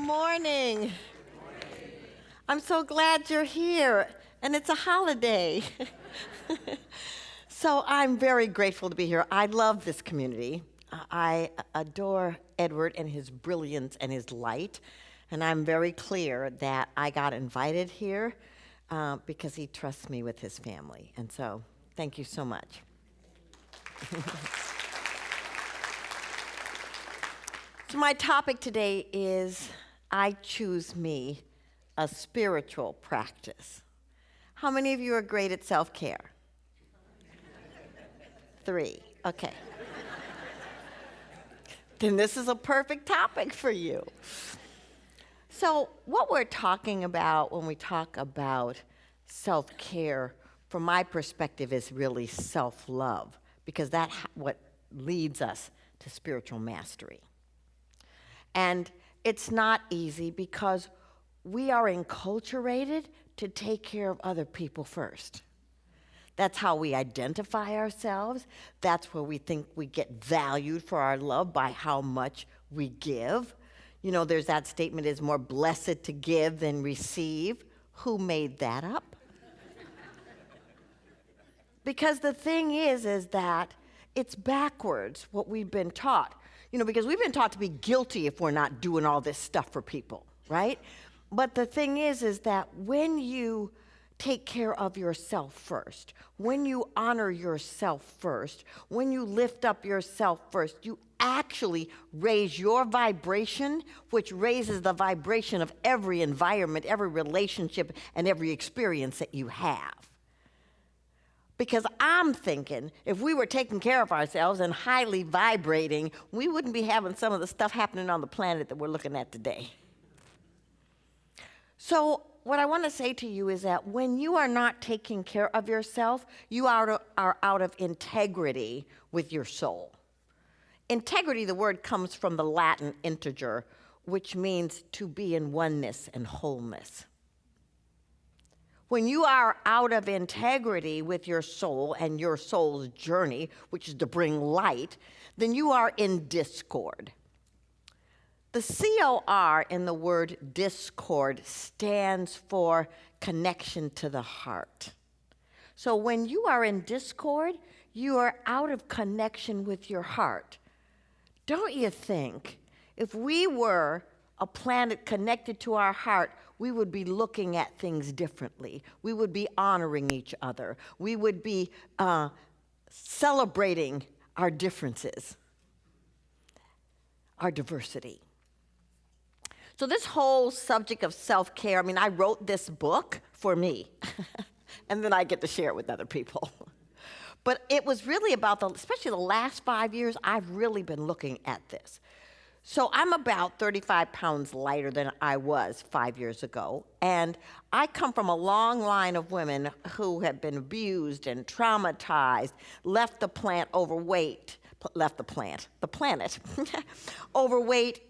morning. I'm so glad you're here, and it's a holiday. So I'm very grateful to be here. I love this community. I adore Edward and his brilliance and his light, and I'm very clear that I got invited here because he trusts me with his family. And so thank you so much. So my topic today is I Choose Me, a spiritual practice. How many of you are great at self-care? 3, okay. Then this is a perfect topic for you. So what we're talking about when we talk about self-care, from my perspective, is really self-love, because that's what leads us to spiritual mastery. And it's not easy because we are enculturated to take care of other people first. That's how we identify ourselves. That's where we think we get valued for our love, by how much we give. You know, there's that statement, it's more blessed to give than receive. Who made that up? Because the thing is that it's backwards what we've been taught. You know, because we've been taught to be guilty if we're not doing all this stuff for people, right? But the thing is that when you take care of yourself first, when you honor yourself first, when you lift up yourself first, you actually raise your vibration, which raises the vibration of every environment, every relationship, and every experience that you have. Because I'm thinking, if we were taking care of ourselves and highly vibrating, we wouldn't be having some of the stuff happening on the planet that we're looking at today. So what I want to say to you is that when you are not taking care of yourself, you are out of integrity with your soul. Integrity, the word comes from the Latin integer, which means to be in oneness and wholeness. When you are out of integrity with your soul and your soul's journey, which is to bring light, then you are in discord. The COR in the word discord stands for connection to the heart. So when you are in discord, you are out of connection with your heart. Don't you think if we were a planet connected to our heart, we would be looking at things differently. We would be honoring each other. We would be celebrating our differences, our diversity. So this whole subject of self-care, I mean, I wrote this book for me, and then I get to share it with other people. But it was really about, especially the last 5 years, I've really been looking at this. So I'm about 35 pounds lighter than I was 5 years ago, and I come from a long line of women who have been abused and traumatized, left the planet, overweight,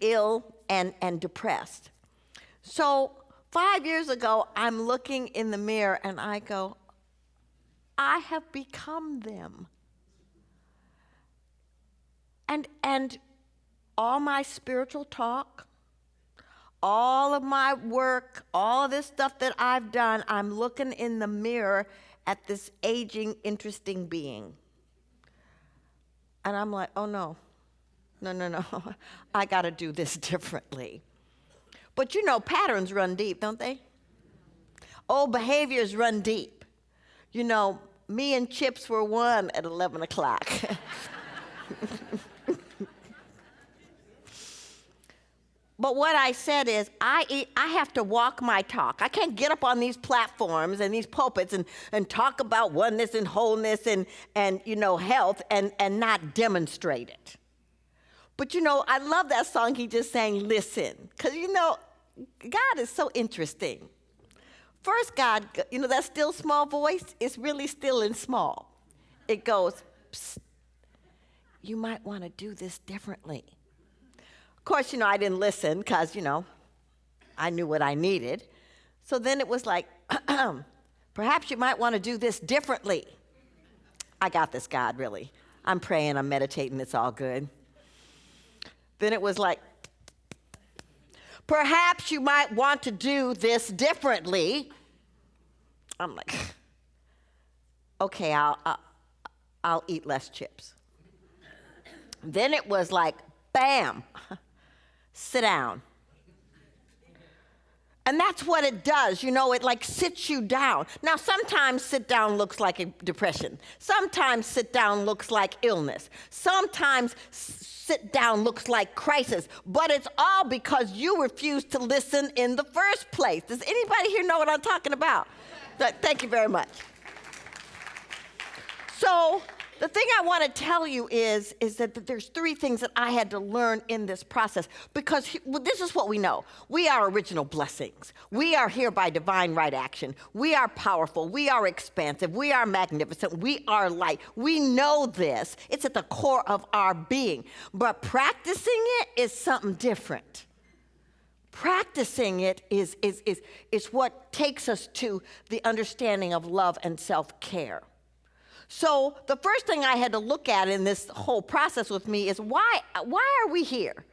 ill, and depressed. So 5 years ago, I'm looking in the mirror and I go, I have become them. And all my spiritual talk, all of my work, all of this stuff that I've done, I'm looking in the mirror at this aging, interesting being. And I'm like, oh no, I gotta do this differently. But you know, patterns run deep, don't they? Old behaviors run deep. You know, me and chips were one at 11 o'clock. But what I said is, I have to walk my talk. I can't get up on these platforms and these pulpits and talk about oneness and wholeness and you know, health and not demonstrate it. But you know, I love that song he just sang, Listen. Because you know, God is so interesting. First, God, you know, that still small voice is really still and small. It goes, psst, you might want to do this differently. Of course, you know, I didn't listen because, you know, I knew what I needed. So then it was like, perhaps you might want to do this differently. I got this, God, really. I'm praying, I'm meditating, it's all good. Then it was like, Perhaps you might want to do this differently. I'm like, okay, I'll eat less chips. Then it was like, bam, sit down. And that's what it does, you know, it like sits you down. Now, sometimes sit down looks like a depression. Sometimes sit down looks like illness. Sometimes sit down looks like crisis. But it's all because you refused to listen in the first place. Does anybody here know what I'm talking about? Thank you very much. So the thing I want to tell you is that there's three things that I had to learn in this process, because this is what we know. We are original blessings. We are here by divine right action. We are powerful. We are expansive. We are magnificent. We are light. We know this. It's at the core of our being. But practicing it is something different. Practicing it is what takes us to the understanding of love and self-care. So the first thing I had to look at in this whole process with me is why are we here?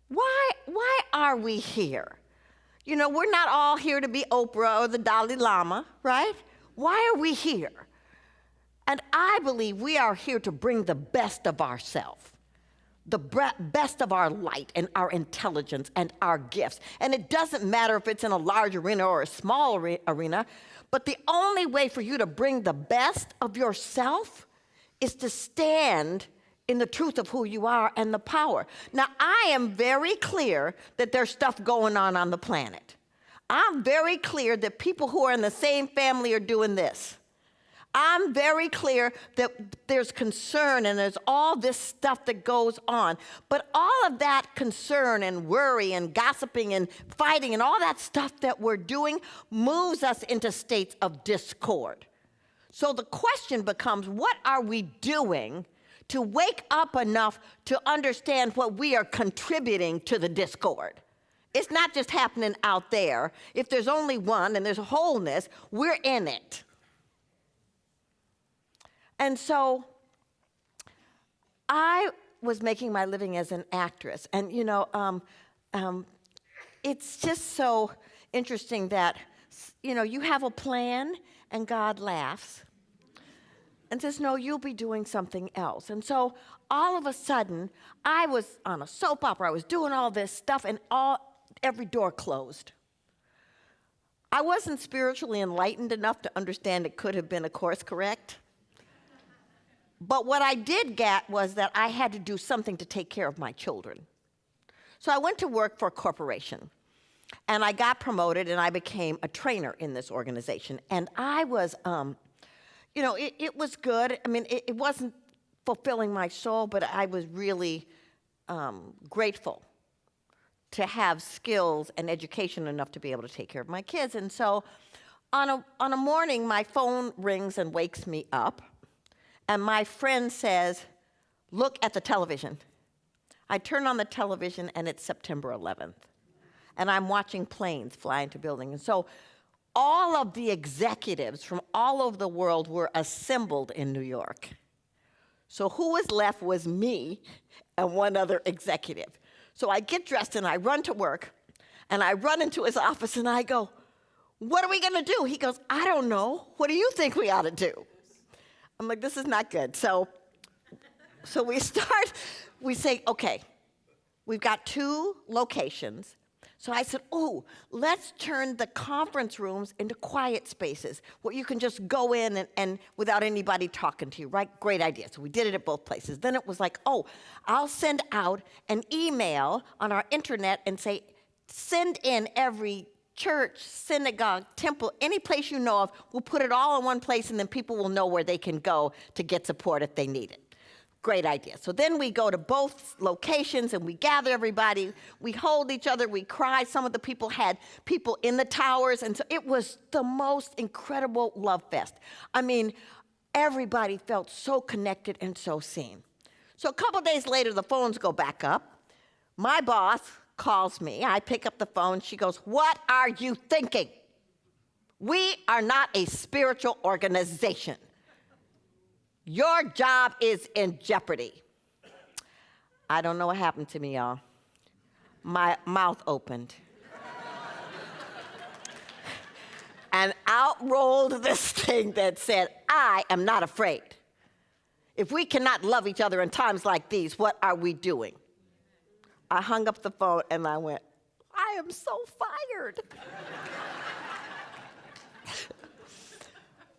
Why are we here? You know, we're not all here to be Oprah or the Dalai Lama, right? Why are we here? And I believe we are here to bring the best of ourselves, the best of our light and our intelligence and our gifts. And it doesn't matter if it's in a large arena or a small arena, but the only way for you to bring the best of yourself is to stand in the truth of who you are and the power. Now, I am very clear that there's stuff going on the planet. I'm very clear that people who are in the same family are doing this. I'm very clear that there's concern and there's all this stuff that goes on. But all of that concern and worry and gossiping and fighting and all that stuff that we're doing moves us into states of discord. So the question becomes, what are we doing to wake up enough to understand what we are contributing to the discord? It's not just happening out there. If there's only one and there's a wholeness, we're in it. And so I was making my living as an actress. And, you know, it's just so interesting that, you know, you have a plan and God laughs and says, no, you'll be doing something else. And so all of a sudden, I was on a soap opera. I was doing all this stuff, and every door closed. I wasn't spiritually enlightened enough to understand it could have been a course correct. But what I did get was that I had to do something to take care of my children. So I went to work for a corporation, and I got promoted, and I became a trainer in this organization. And I was, you know, it was good. I mean, it wasn't fulfilling my soul, but I was really grateful to have skills and education enough to be able to take care of my kids. And so on a morning, my phone rings and wakes me up. And my friend says, look at the television. I turn on the television, and it's September 11th. And I'm watching planes fly into buildings. And so all of the executives from all over the world were assembled in New York. So who was left was me and one other executive. So I get dressed, and I run to work. And I run into his office, and I go, what are we going to do? He goes, I don't know. What do you think we ought to do? I'm like, this is not good. So we say, okay, we've got 2 locations. So I said, let's turn the conference rooms into quiet spaces where you can just go in and without anybody talking to you, right? Great idea. So we did it at both places. Then it was like, I'll send out an email on our internet and say, send in every church, synagogue, temple, any place you know of, we'll put it all in one place, and then people will know where they can go to get support if they need it. Great idea. So then we go to both locations, and we gather everybody. We hold each other. We cry. Some of the people had people in the towers, and so it was the most incredible love fest. I mean, everybody felt so connected and so seen. So a couple days later, the phones go back up. My boss calls me. I pick up the phone. She goes, what are you thinking? We are not a spiritual organization. Your job is in jeopardy. I don't know what happened to me, y'all. my mouth opened. And out rolled this thing that said, I am not afraid. If we cannot love each other in times like these, what are we doing? I hung up the phone and I went, I am so fired.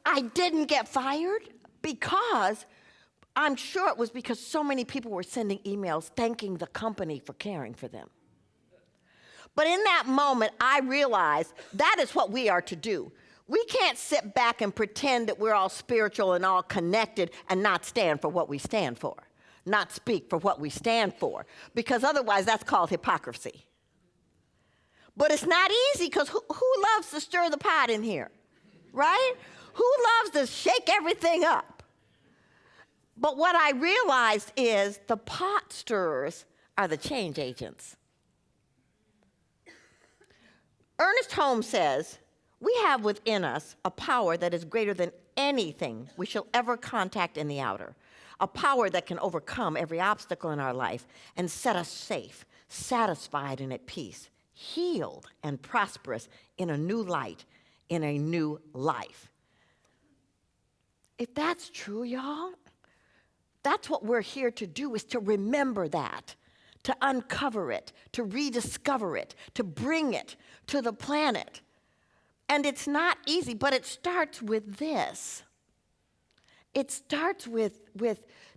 I didn't get fired because I'm sure it was because so many people were sending emails thanking the company for caring for them. But in that moment, I realized that is what we are to do. We can't sit back and pretend that we're all spiritual and all connected and not stand for what we stand for, not speak for what we stand for, because otherwise that's called hypocrisy. But it's not easy because who loves to stir the pot in here, right? Who loves to shake everything up? But what I realized is the pot stirrers are the change agents. Ernest Holmes says, we have within us a power that is greater than anything we shall ever contact in the outer, a power that can overcome every obstacle in our life and set us safe, satisfied and at peace, healed and prosperous in a new light, in a new life. If that's true, y'all, that's what we're here to do, is to remember that, to uncover it, to rediscover it, to bring it to the planet. And it's not easy, but it starts with this. It starts with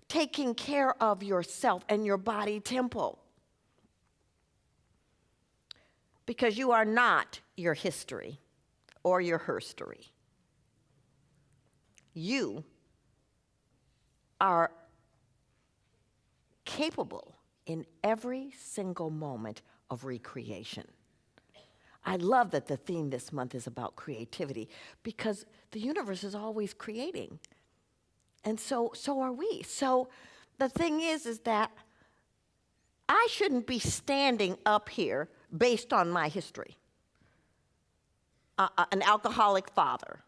taking care of yourself and your body temple. Because you are not your history or your herstory. You are capable in every single moment of recreation. I love that the theme this month is about creativity, because the universe is always creating. And so are we. So the thing is that I shouldn't be standing up here based on my history. An alcoholic father,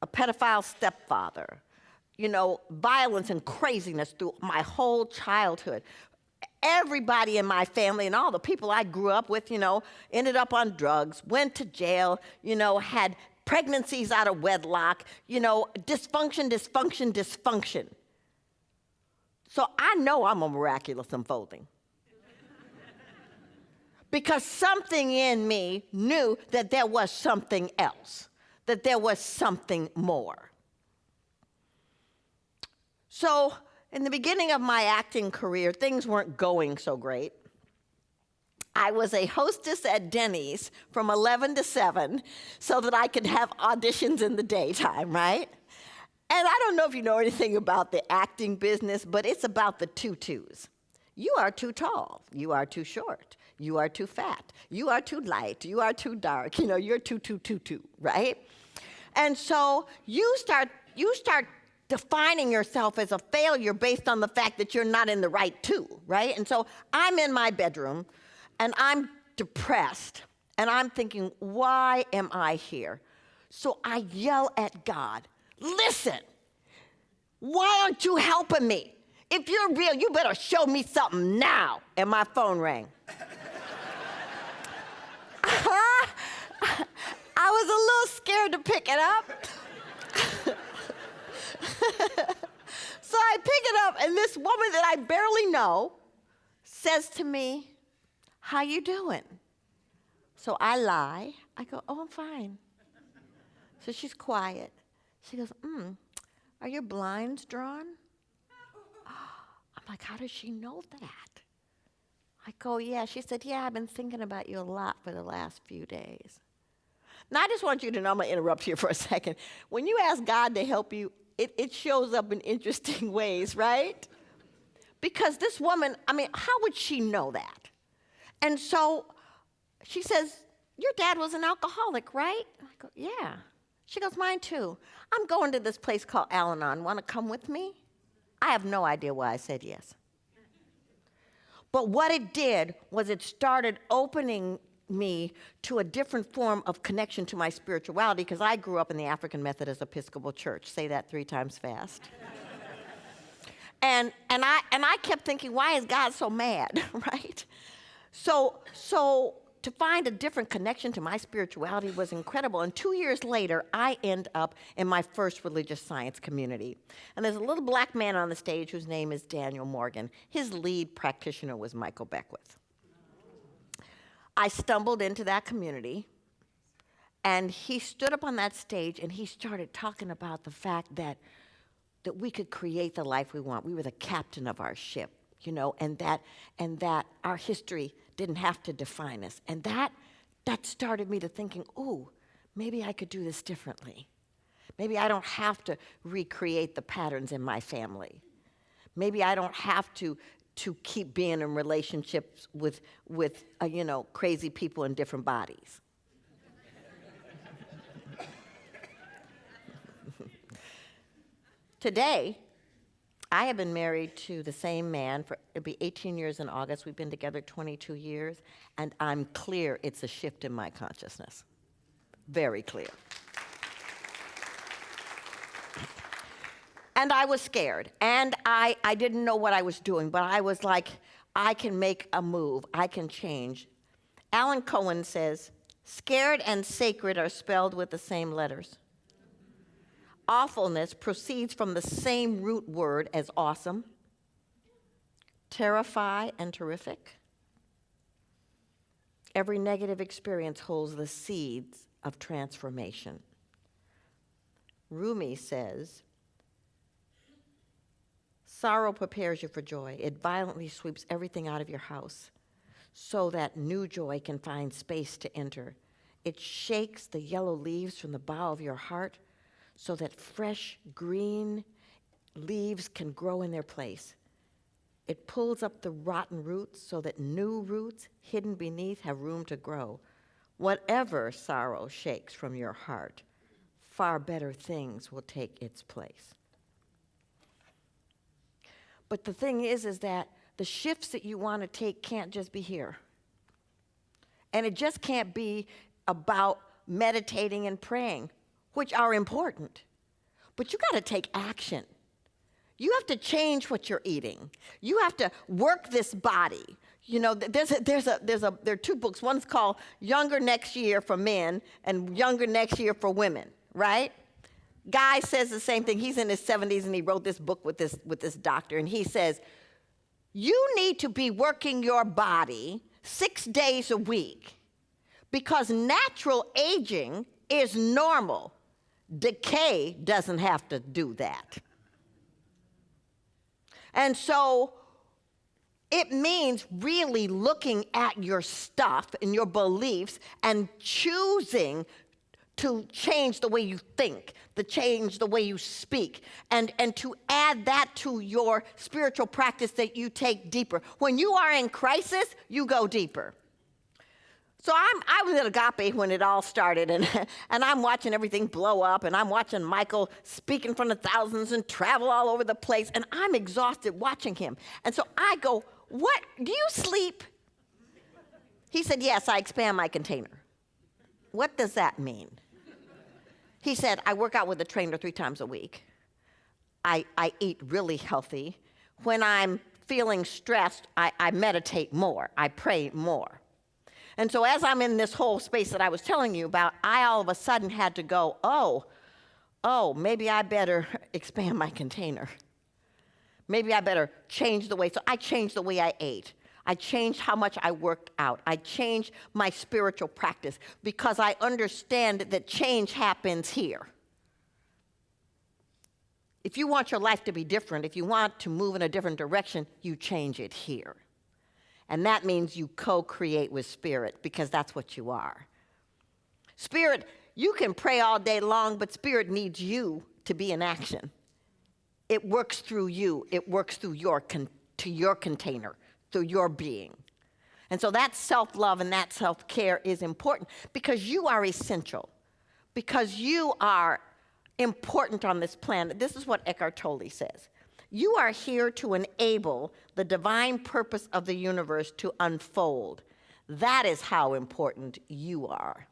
a pedophile stepfather, violence and craziness through my whole childhood. Everybody in my family and all the people I grew up with, ended up on drugs, went to jail, had pregnancies out of wedlock, dysfunction. So I know I'm a miraculous unfolding. Because something in me knew that there was something else, that there was something more. So in the beginning of my acting career, things weren't going so great. I was a hostess at Denny's from 11 to 7 so that I could have auditions in the daytime, right? And I don't know if you know anything about the acting business, but it's about the tutus. You are too tall. You are too short. You are too fat. You are too light. You are too dark. You're too, right? And so you start defining yourself as a failure based on the fact that you're not in the right two, right? And so I'm in my bedroom, and I'm depressed, and I'm thinking, why am I here? So I yell at God, listen, why aren't you helping me? If you're real, you better show me something now. And my phone rang. I was a little scared to pick it up. So I pick it up, and this woman that I barely know says to me, how you doing? So I lie. I go, oh, I'm fine. So she's quiet. She goes, are your blinds drawn? I'm like, how does she know that? I go, yeah. She said, yeah, I've been thinking about you a lot for the last few days. Now, I just want you to know, I'm going to interrupt here for a second. When you ask God to help you, it shows up in interesting ways, right? Because this woman, how would she know that? And so she says, your dad was an alcoholic, right? I go, yeah. She goes, mine too. I'm going to this place called Al-Anon. Want to come with me? I have no idea why I said yes. But what it did was it started opening me to a different form of connection to my spirituality, because I grew up in the African Methodist Episcopal Church. Say that 3 times fast. And I kept thinking, why is God so mad, right? So to find a different connection to my spirituality was incredible. And 2 years later, I end up in my first religious science community. And there's a little black man on the stage whose name is Daniel Morgan. His lead practitioner was Michael Beckwith. I stumbled into that community, and he stood up on that stage and he started talking about the fact that we could create the life we want. We were the captain of our ship, and that our history didn't have to define us. And that started me to thinking, ooh, maybe I could do this differently. Maybe I don't have to recreate the patterns in my family. Maybe I don't have to keep being in relationships with crazy people in different bodies. Today, I have been married to the same man it'll be 18 years in August. We've been together 22 years, and I'm clear it's a shift in my consciousness. Very clear. And I was scared, and I didn't know what I was doing, but I was like, I can make a move, I can change. Alan Cohen says, scared and sacred are spelled with the same letters. Awfulness proceeds from the same root word as awesome, terrify, and terrific. Every negative experience holds the seeds of transformation. Rumi says, sorrow prepares you for joy. It violently sweeps everything out of your house so that new joy can find space to enter. It shakes the yellow leaves from the bough of your heart so that fresh green leaves can grow in their place. It pulls up the rotten roots so that new roots hidden beneath have room to grow. Whatever sorrow shakes from your heart, far better things will take its place. But the thing is that the shifts that you want to take can't just be here. And it just can't be about meditating and praying, which are important. But you got to take action. You have to change what you're eating. You have to work this body. There are two books. One's called Younger Next Year for Men and Younger Next Year for Women, right? Guy says the same thing. He's in his 70s and he wrote this book with this doctor, and he says, you need to be working your body 6 days a week because natural aging is normal. Decay doesn't have to do that. And so it means really looking at your stuff and your beliefs and choosing to change the way you think, to change the way you speak, and to add that to your spiritual practice that you take deeper. When you are in crisis, you go deeper. So I was at Agape when it all started, and I'm watching everything blow up, and I'm watching Michael speak in front of thousands and travel all over the place, and I'm exhausted watching him. And so I go, what, do you sleep? He said, yes, I expand my container. What does that mean? He said, I work out with a trainer 3 times a week. I eat really healthy. When I'm feeling stressed, I meditate more. I pray more. And so as I'm in this whole space that I was telling you about, I all of a sudden had to go, oh, maybe I better expand my container. Maybe I better change the way. So I changed the way I ate. I changed how much I worked out. I changed my spiritual practice because I understand that change happens here. If you want your life to be different, if you want to move in a different direction, you change it here. And that means you co-create with Spirit because that's what you are. Spirit, you can pray all day long, but Spirit needs you to be in action. It works through you. It works through your container, through your being. And so that self-love and that self-care is important because you are essential, because you are important on this planet. This is what Eckhart Tolle says. You are here to enable the divine purpose of the universe to unfold. That is how important you are.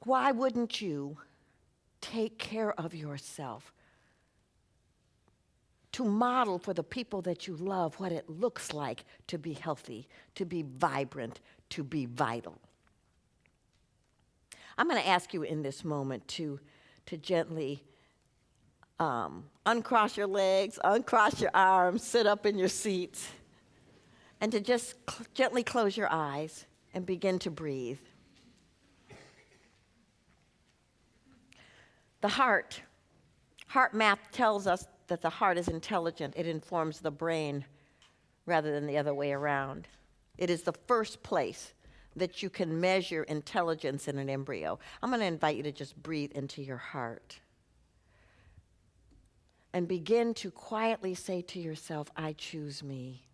Why wouldn't you take care of yourself to model for the people that you love what it looks like to be healthy, to be vibrant, to be vital. I'm going to ask you in this moment to gently uncross your legs, uncross your arms, sit up in your seats, and to just gently close your eyes and begin to breathe. The heart math tells us that the heart is intelligent. It informs the brain rather than the other way around. It is the first place that you can measure intelligence in an embryo. I'm going to invite you to just breathe into your heart and begin to quietly say to yourself, I choose me.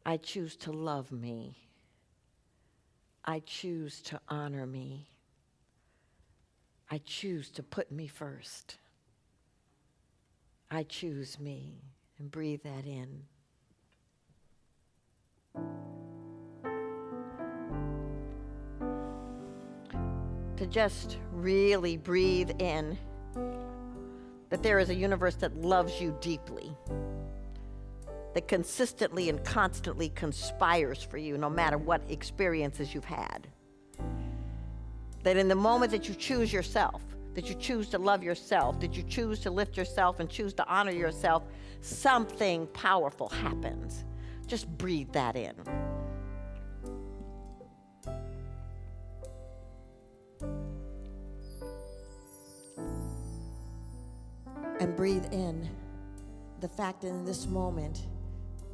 I choose to love me. I choose to honor me. I choose to put me first. I choose me. And breathe that in. To just really breathe in that there is a universe that loves you deeply, that consistently and constantly conspires for you no matter what experiences you've had. That in the moment that you choose yourself, that you choose to love yourself, that you choose to lift yourself and choose to honor yourself, something powerful happens. Just breathe that in. And breathe in the fact that in this moment,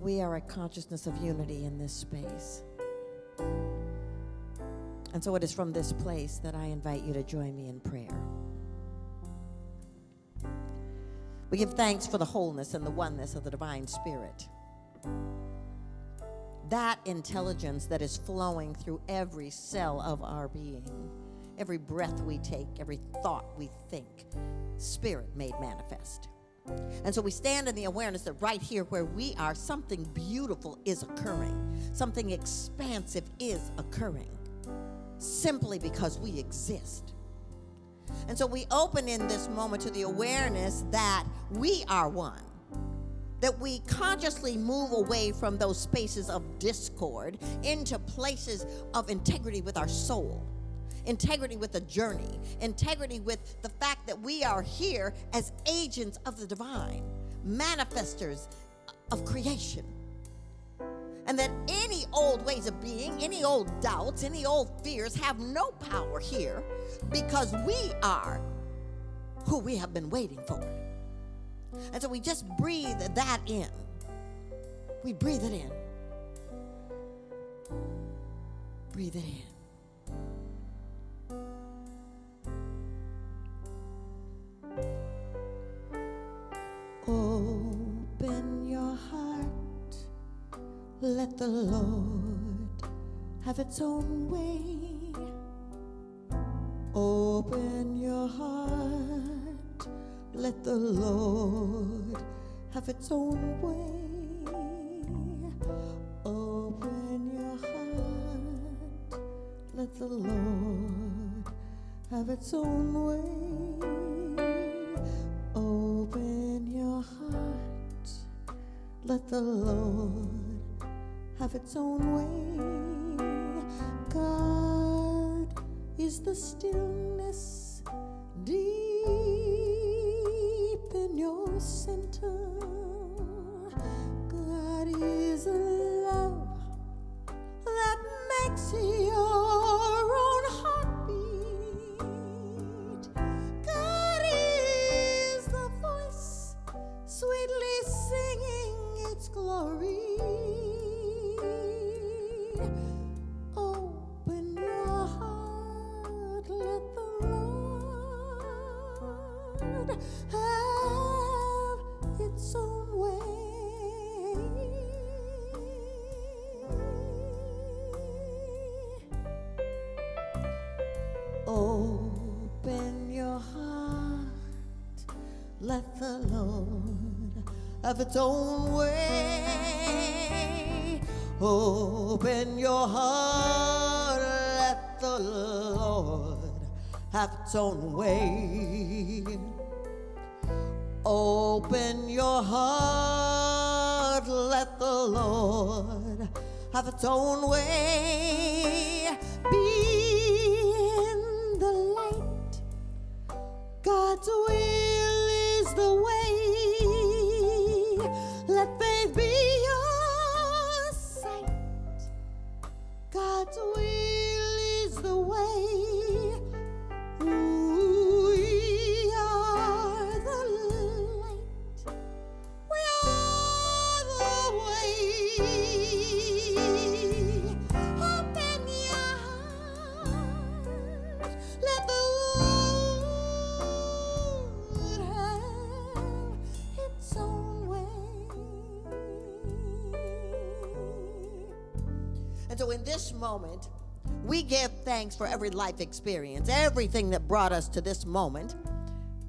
we are a consciousness of unity in this space. And so it is from this place that I invite you to join me in prayer. We give thanks for the wholeness and the oneness of the divine spirit. That intelligence that is flowing through every cell of our being, every breath we take, every thought we think, spirit made manifest. And so we stand in the awareness that right here where we are, something beautiful is occurring. Something expansive is occurring. Simply because we exist. And so we open in this moment to the awareness that we are one. That we consciously move away from those spaces of discord into places of integrity with our soul. Integrity with the journey. Integrity with the fact that we are here as agents of the divine. Manifestors of creation. And that any old ways of being, any old doubts, any old fears have no power here because we are who we have been waiting for. And so we just breathe that in. We breathe it in. Breathe it in. Open your heart. Let the Lord have its own way. Open your heart. Let the Lord have its own way. Open your heart. Let the Lord have its own way. Open your heart. Let the Lord have its own way. God is the stillness deep in your center. God is a love that makes your own heart beat. God is the voice sweetly singing its glory. Open your heart, let the Lord have its own way. Open your heart, let the Lord have its own way. Open your heart, let the Lord have its own way. Open your heart, let the Lord have its own way. Be in the light. God's will is the way. Let faith be your sight. God's will is the way. We are the light. We are the way. Open your heart. Let the Lord have its own way. And so in this moment, we give thanks for every life experience, everything that brought us to this moment.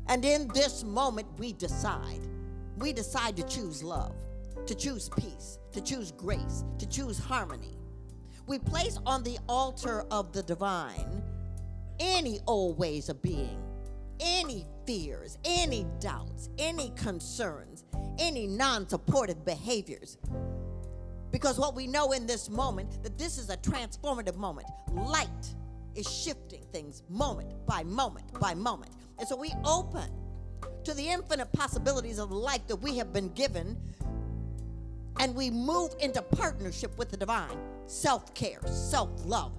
And in this moment, we decide. We decide to choose love, to choose peace, to choose grace, to choose harmony. We place on the altar of the divine any old ways of being, any fears, any doubts, any concerns, any non-supportive behaviors. Because what we know in this moment, that this is a transformative moment. Light is shifting things moment by moment by moment. And so we open to the infinite possibilities of life that we have been given, and we move into partnership with the divine. Self-care, self-love,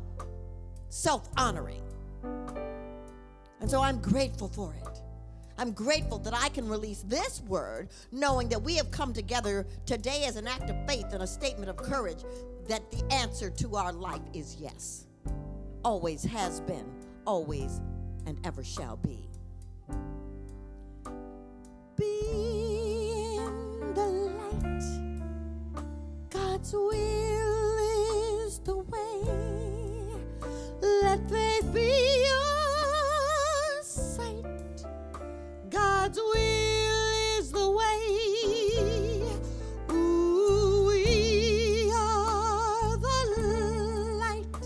self-honoring. And so I'm grateful for it. I'm grateful that I can release this word, knowing that we have come together today as an act of faith and a statement of courage that the answer to our life is yes. Always has been, always, and ever shall be. Be in the light. God's will is the way. Let faith be your sight. God's will is the way. Ooh, we are the light.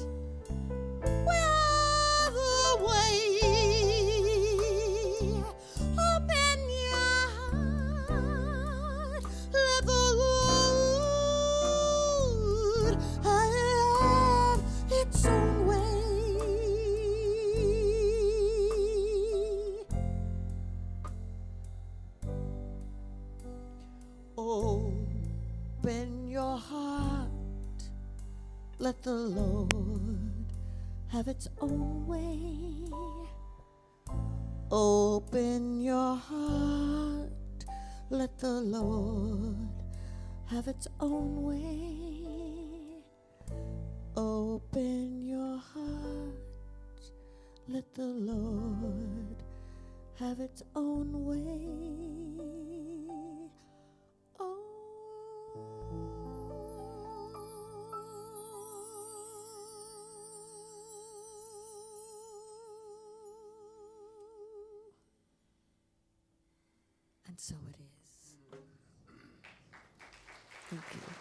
We are the way. Open your heart. Let the Lord have its own way. Open your heart, let the Lord have its own way. Open your heart, let the Lord have its own way. Open your heart, let the Lord have its own way. And so it is. Thank you.